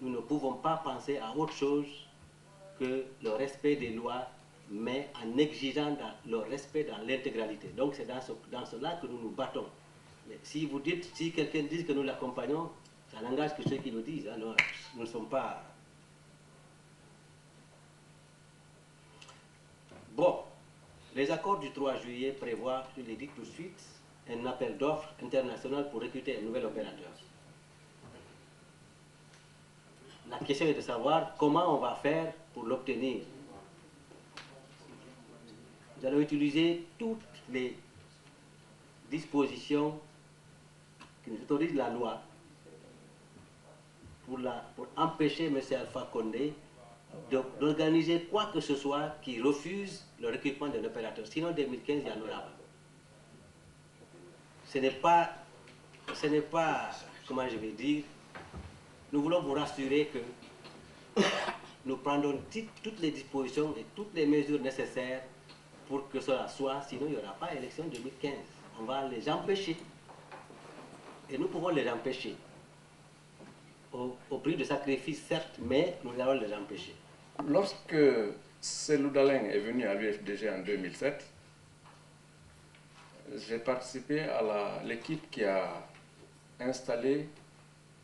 Nous ne pouvons pas penser à autre chose que le respect des lois, mais en exigeant le respect dans l'intégralité. Donc c'est dans cela que nous nous battons. Mais si quelqu'un dit que nous l'accompagnons, ça n'engage que ceux qui le disent. Alors, nous ne sommes pas... Bon, les accords du 3 juillet prévoient, je l'ai dit tout de suite, un appel d'offres international pour recruter un nouvel opérateur. La question est de savoir comment on va faire pour l'obtenir. Nous allons utiliser toutes les dispositions qui nous autorisent la loi pour empêcher M. Alpha Condé d'organiser quoi que ce soit qui refuse le recrutement d'un opérateur. Sinon, en 2015, il y en aura pas. Ce n'est pas, comment je vais dire, nous voulons vous rassurer que nous prendrons toutes les dispositions et toutes les mesures nécessaires pour que cela soit, sinon il n'y aura pas élection 2015. On va les empêcher. Et nous pouvons les empêcher. Au prix de sacrifices, certes, mais nous allons les empêcher. Lorsque Selou Daleng est venu à l'UFDG en 2007, j'ai participé à l'équipe qui a installé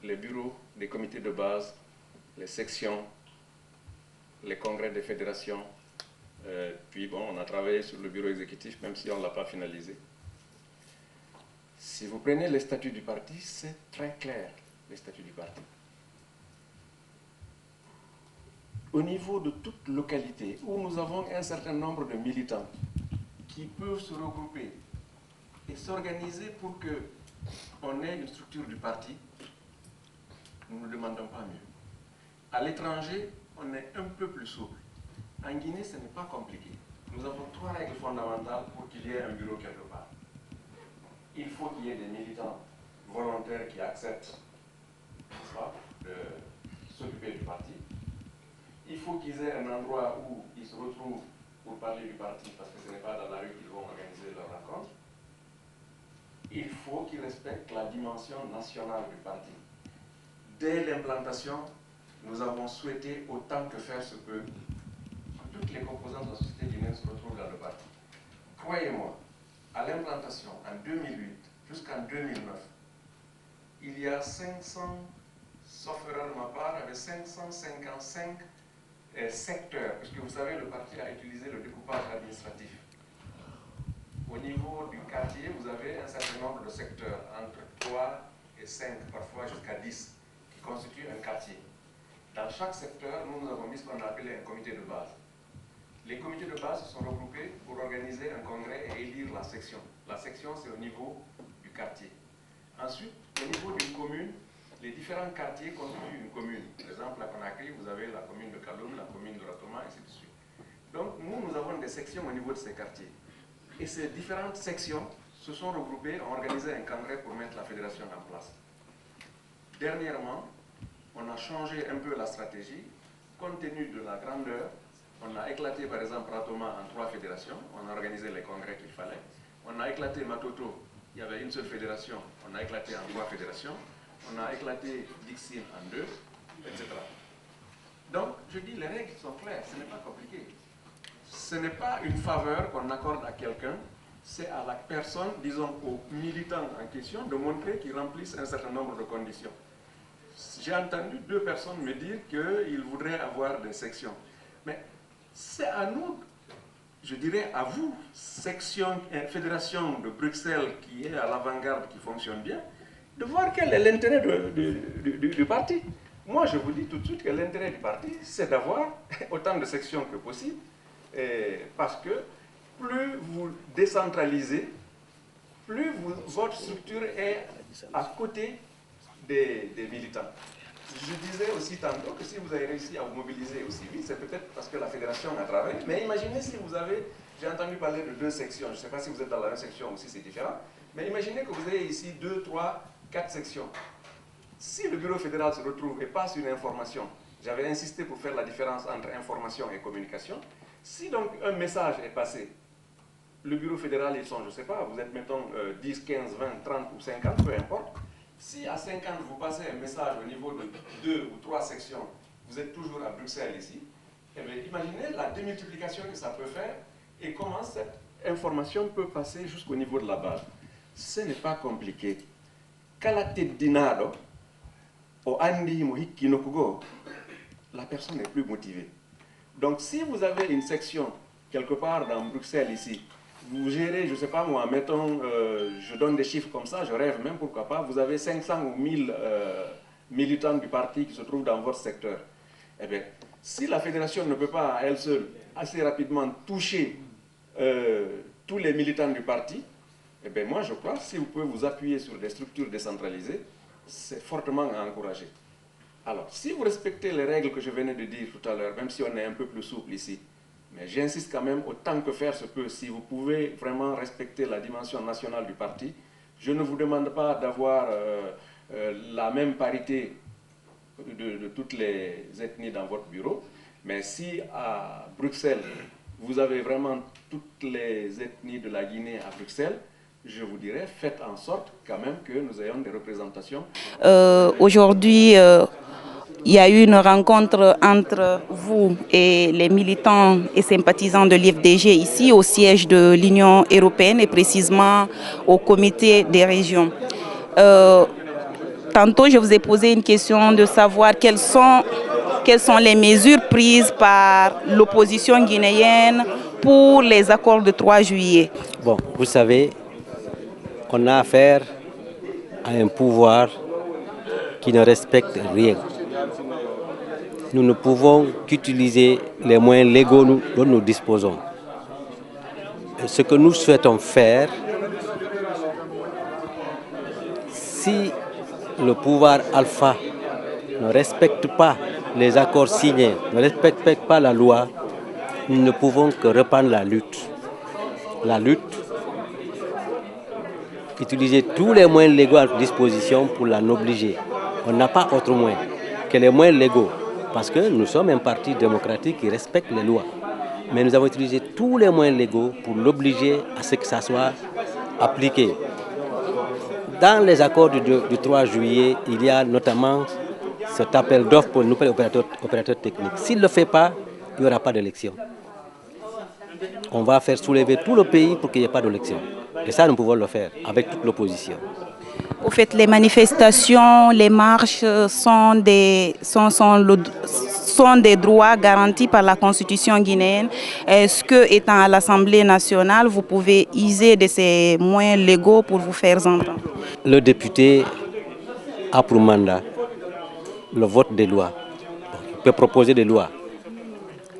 les bureaux des comités de base, les sections, les congrès des fédérations. Puis bon, on a travaillé sur le bureau exécutif, même si on ne l'a pas finalisé. Si vous prenez les statuts du parti, c'est très clair, les statuts du parti. Au niveau de toute localité où nous avons un certain nombre de militants qui peuvent se regrouper et s'organiser pour qu'on ait une structure du parti, nous ne demandons pas mieux. À l'étranger, on est un peu plus souple. En Guinée, ce n'est pas compliqué. Nous avons 3 règles fondamentales pour qu'il y ait un bureau quelque part. Il faut qu'il y ait des militants volontaires qui acceptent de s'occuper du parti. Il faut qu'ils aient un endroit où ils se retrouvent pour parler du parti, parce que ce n'est pas dans la rue qu'ils vont organiser leur rencontre. Il faut qu'ils respectent la dimension nationale du parti. Dès l'implantation, nous avons souhaité, autant que faire se peut, que toutes les composantes de la société guinéenne se retrouvent dans le parti. Croyez-moi, à l'implantation, en 2008 jusqu'en 2009, il y a 500, sauf erreur de ma part, il y avait 555 secteurs, puisque vous savez, le parti a utilisé le découpage administratif. Au niveau du quartier, vous avez un certain nombre de secteurs, entre 3 et 5, parfois jusqu'à 10, qui constituent un quartier. Dans chaque secteur, nous avons mis ce qu'on a appelé un comité de base. Les comités de base se sont regroupés pour organiser un congrès et élire la section. La section, c'est au niveau du quartier. Ensuite, au niveau d'une commune, les différents quartiers constituent une commune. Par exemple, à Conakry, vous avez la commune de Kaloum, la commune de Ratoma, et ainsi de suite. Donc, nous avons des sections au niveau de ces quartiers. Et ces différentes sections se sont regroupées, ont organisé un congrès pour mettre la fédération en place. Dernièrement, on a changé un peu la stratégie, compte tenu de la grandeur. On a éclaté par exemple Ratoma en 3 fédérations, on a organisé les congrès qu'il fallait. On a éclaté Matoto, il y avait une seule fédération, on a éclaté en 3 fédérations. On a éclaté Dixine en 2, etc. Donc, je dis, les règles sont claires, ce n'est pas compliqué. Ce n'est pas une faveur qu'on accorde à quelqu'un, c'est à la personne, disons aux militants en question, de montrer qu'ils remplissent un certain nombre de conditions. J'ai entendu 2 personnes me dire qu'ils voudraient avoir des sections. Mais c'est à nous, je dirais à vous, fédération de Bruxelles qui est à l'avant-garde, qui fonctionne bien, de voir quel est l'intérêt du parti. Moi, je vous dis tout de suite que l'intérêt du parti, c'est d'avoir autant de sections que possible, parce que plus vous décentralisez, plus votre structure est à côté des militants. Je disais aussi tantôt que si vous avez réussi à vous mobiliser aussi vite, c'est peut-être parce que la fédération a travaillé. Mais imaginez si vous avez, j'ai entendu parler de 2 sections, je ne sais pas si vous êtes dans la même section ou si c'est différent, mais imaginez que vous avez ici 2, 3, 4 sections. Si le bureau fédéral se retrouve et passe une information, j'avais insisté pour faire la différence entre information et communication, si donc un message est passé, le bureau fédéral, ils sont, je ne sais pas, vous êtes mettons 10, 15, 20, 30 ou 50, peu importe. Si à 50, vous passez un message au niveau de 2 ou 3 sections, vous êtes toujours à Bruxelles ici, eh bien, imaginez la démultiplication que ça peut faire et comment cette information peut passer jusqu'au niveau de la base. Ce n'est pas compliqué. Dinado, la personne est plus motivée. Donc si vous avez une section quelque part dans Bruxelles ici, vous gérez, je ne sais pas moi, mettons, je donne des chiffres comme ça, je rêve même, pourquoi pas, vous avez 500 ou 1000 militants du parti qui se trouvent dans votre secteur. Eh bien, si la fédération ne peut pas, à elle seule, assez rapidement toucher tous les militants du parti, eh bien, moi je crois, si vous pouvez vous appuyer sur des structures décentralisées, c'est fortement à encourager. Alors, si vous respectez les règles que je venais de dire tout à l'heure, même si on est un peu plus souple ici, mais j'insiste quand même, autant que faire se peut, si vous pouvez vraiment respecter la dimension nationale du parti, je ne vous demande pas d'avoir la même parité de toutes les ethnies dans votre bureau, mais si à Bruxelles, vous avez vraiment toutes les ethnies de la Guinée à Bruxelles, je vous dirais, faites en sorte quand même que nous ayons des représentations. Aujourd'hui, il y a eu une rencontre entre vous et les militants et sympathisants de l'IFDG ici au siège de l'Union européenne et précisément au comité des régions. Tantôt, je vous ai posé une question de savoir quelles sont les mesures prises par l'opposition guinéenne pour les accords de 3 juillet. Bon, vous savez, on a affaire à un pouvoir qui ne respecte rien. Nous ne pouvons qu'utiliser les moyens légaux dont nous disposons. Ce que nous souhaitons faire, si le pouvoir alpha ne respecte pas les accords signés, ne respecte pas la loi, nous ne pouvons que reprendre la lutte. La lutte, utiliser tous les moyens légaux à notre disposition pour l'en obliger. On n'a pas autre moyen que les moyens légaux, parce que nous sommes un parti démocratique qui respecte les lois. Mais nous avons utilisé tous les moyens légaux pour l'obliger à ce que ça soit appliqué. Dans les accords du 3 juillet, il y a notamment cet appel d'offres pour le nouvel opérateur technique. S'il ne le fait pas, il n'y aura pas d'élection. On va faire soulever tout le pays pour qu'il n'y ait pas d'élection. Et ça, nous pouvons le faire avec toute l'opposition. Au fait, les manifestations, les marches sont des droits garantis par la Constitution guinéenne. Est-ce que, étant à l'Assemblée nationale, vous pouvez user de ces moyens légaux pour vous faire entendre? Le député a pour mandat le vote des lois. Il peut proposer des lois,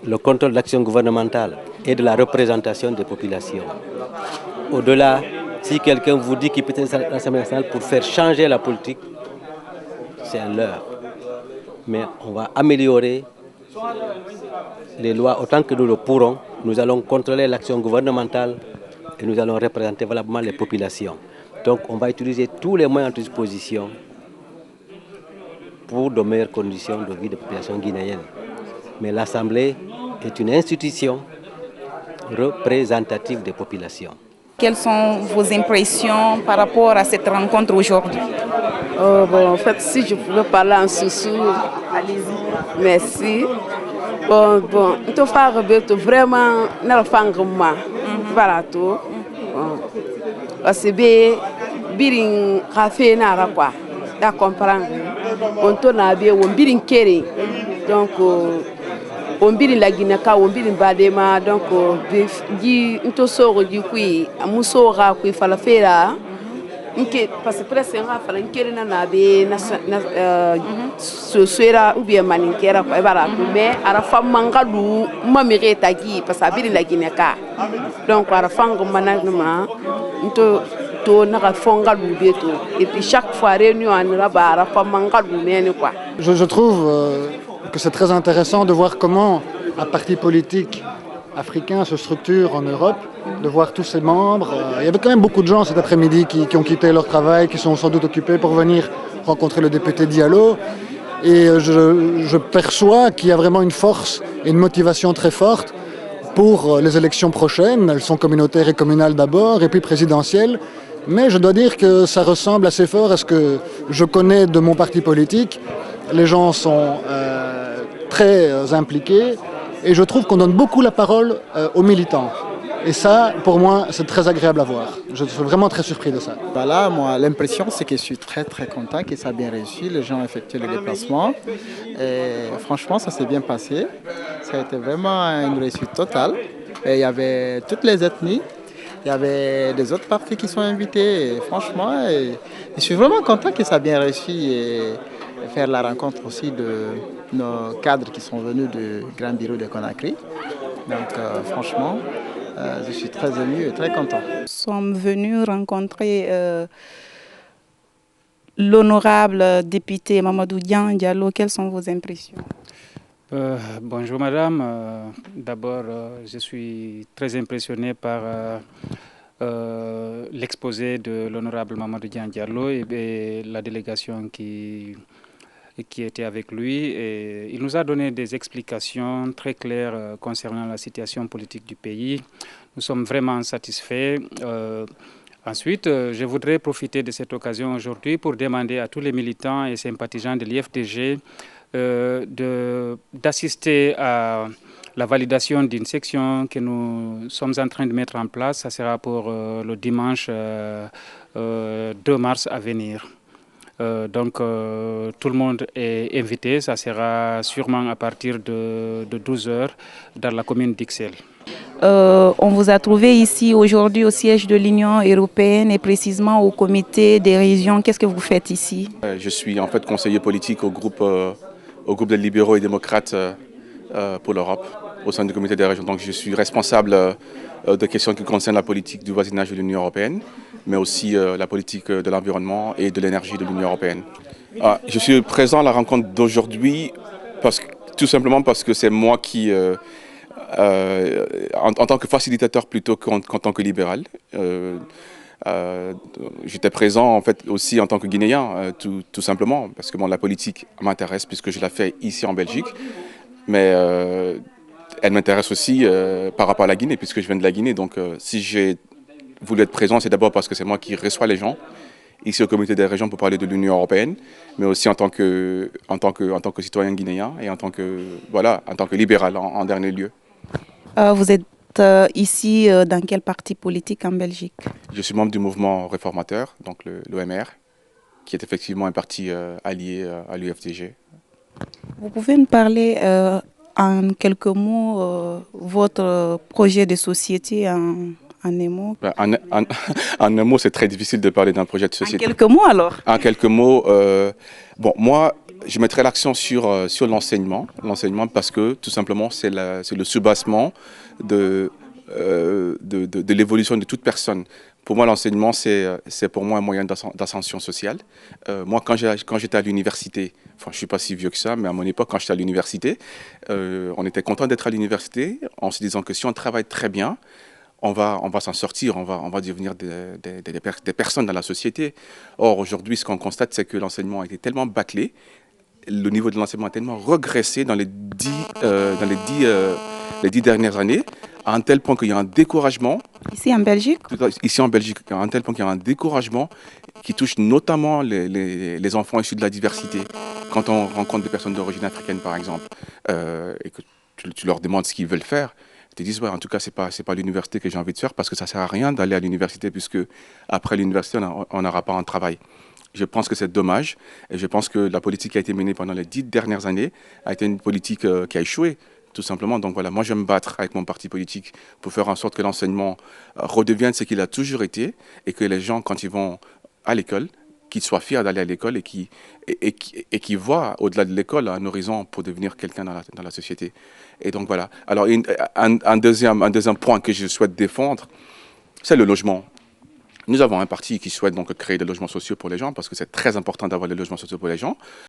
le contrôle de l'action gouvernementale et de la représentation des populations. Au-delà, si quelqu'un vous dit qu'il peut être à l'Assemblée nationale pour faire changer la politique, c'est un leurre. Mais on va améliorer les lois autant que nous le pourrons. Nous allons contrôler l'action gouvernementale et nous allons représenter valablement les populations. Donc on va utiliser tous les moyens à notre disposition pour de meilleures conditions de vie des populations guinéennes. Mais l'Assemblée est une institution représentative des populations. Quelles sont vos impressions par rapport à cette rencontre aujourd'hui? En fait, si je pouvais parler en soussou, allez-y. Merci. Bon, tu fais vraiment n'alfanguma. Voilà tout. Parce que birin café n'a quoi. Tu comprends? On tourne à bien, on birin kéré. Donc, on biri la Guinée ka on biri badema donc gi nto soro gi kui muso ga kui fala fera nke parce que presque nga fala nkere na be na so sera ou bien maninkera ko bara mais ara fam mangalu mamire tagi parce que biri la Guinée ka donc ara fang management nto to na fonga lu beto et puis chaque fois réunion en bara fam mangalu meni quoi. Je trouve que c'est très intéressant de voir comment un parti politique africain se structure en Europe, de voir tous ses membres. Il y avait quand même beaucoup de gens cet après-midi qui ont quitté leur travail, qui sont sans doute occupés pour venir rencontrer le député Diallo. Et je perçois qu'il y a vraiment une force et une motivation très forte pour les élections prochaines. Elles sont communautaires et communales d'abord, et puis présidentielles. Mais je dois dire que ça ressemble assez fort à ce que je connais de mon parti politique. Les gens sont très impliqués et je trouve qu'on donne beaucoup la parole aux militants. Et ça, pour moi, c'est très agréable à voir. Je suis vraiment très surpris de ça. Voilà, moi, l'impression, c'est que je suis très content que ça a bien réussi. Les gens ont effectué le déplacement. Et franchement, ça s'est bien passé. Ça a été vraiment une réussite totale. Et il y avait toutes les ethnies. Il y avait des autres partis qui sont invités. Et franchement, je suis vraiment content que ça a bien réussi. Et faire la rencontre aussi de nos cadres qui sont venus du Grand Bureau de Conakry. Donc, franchement, je suis très ému et très content. Nous sommes venus rencontrer l'honorable député Mamadou Diallo. Quelles sont vos impressions? Bonjour madame. D'abord, je suis très impressionné par l'exposé de l'honorable Mamadou Diallo et la délégation qui était avec lui. Et il nous a donné des explications très claires concernant la situation politique du pays. Nous sommes vraiment satisfaits. Ensuite, je voudrais profiter de cette occasion aujourd'hui pour demander à tous les militants et sympathisants de l'IFDG d'assister à la validation d'une section que nous sommes en train de mettre en place. Ça sera pour le dimanche 2 mars à venir. Donc tout le monde est invité, ça sera sûrement à partir de 12 h dans la commune d'Ixelles. On vous a trouvé ici aujourd'hui au siège de l'Union européenne et précisément au comité des régions. Qu'est-ce que vous faites ici? Je suis en fait conseiller politique au groupe des libéraux et démocrates pour l'Europe, au sein du comité des régions. Donc je suis responsable de questions qui concernent la politique du voisinage de l'Union européenne, mais aussi la politique de l'environnement et de l'énergie de l'Union européenne. Je suis présent à la rencontre d'aujourd'hui tout simplement parce que c'est moi qui, en tant que facilitateur plutôt qu'en tant que libéral, j'étais présent en fait aussi en tant que Guinéen, tout simplement, parce que la politique m'intéresse puisque je la fais ici en Belgique, mais elle m'intéresse aussi par rapport à la Guinée, puisque je viens de la Guinée. Donc si j'ai voulu être présent, c'est d'abord parce que c'est moi qui reçois les gens ici au comité des régions pour parler de l'Union européenne, mais aussi en tant que citoyen guinéen et en tant que libéral en dernier lieu. Vous êtes ici dans quel parti politique en Belgique? Je suis membre du mouvement réformateur, donc l'OMR, qui est effectivement un parti allié à l'UFDG. Vous pouvez nous parler en quelques mots votre projet de société en un mot? En un mot, c'est très difficile de parler d'un projet de société. En quelques mots alors? En quelques mots, moi, je mettrais l'accent sur l'enseignement. L'enseignement parce que tout simplement, c'est le soubassement de l'évolution de toute personne. Pour moi, l'enseignement, c'est pour moi un moyen d'ascension sociale. Moi, quand j'étais à l'université, enfin, je ne suis pas si vieux que ça, mais à mon époque, quand j'étais à l'université, on était content d'être à l'université en se disant que si on travaille très bien, on va s'en sortir, on va devenir des personnes dans la société. Or, aujourd'hui, ce qu'on constate, c'est que l'enseignement a été tellement bâclé, le niveau de l'enseignement a tellement régressé dans les 10 dernières années, à un tel point qu'il y a un découragement. Ici en Belgique? Ici en Belgique, à un tel point qu'il y a un découragement qui touche notamment les enfants issus de la diversité. Quand on rencontre des personnes d'origine africaine, par exemple, et que tu leur demandes ce qu'ils veulent faire, ils te disent, ouais, en tout cas, c'est pas l'université que j'ai envie de faire parce que ça ne sert à rien d'aller à l'université puisque après l'université, on n'aura pas un travail. Je pense que c'est dommage et je pense que la politique qui a été menée pendant les 10 dernières années a été une politique qui a échoué. tout simplement. Donc voilà, moi je vais me battre avec mon parti politique pour faire en sorte que l'enseignement redevienne ce qu'il a toujours été et que les gens, quand ils vont à l'école, qu'ils soient fiers d'aller à l'école et qui voient au-delà de l'école un horizon pour devenir quelqu'un dans la société. Et donc voilà. Alors un deuxième point que je souhaite défendre, c'est le logement. Nous avons un parti qui souhaite donc créer des logements sociaux pour les gens parce que c'est très important d'avoir des logements sociaux pour les gens.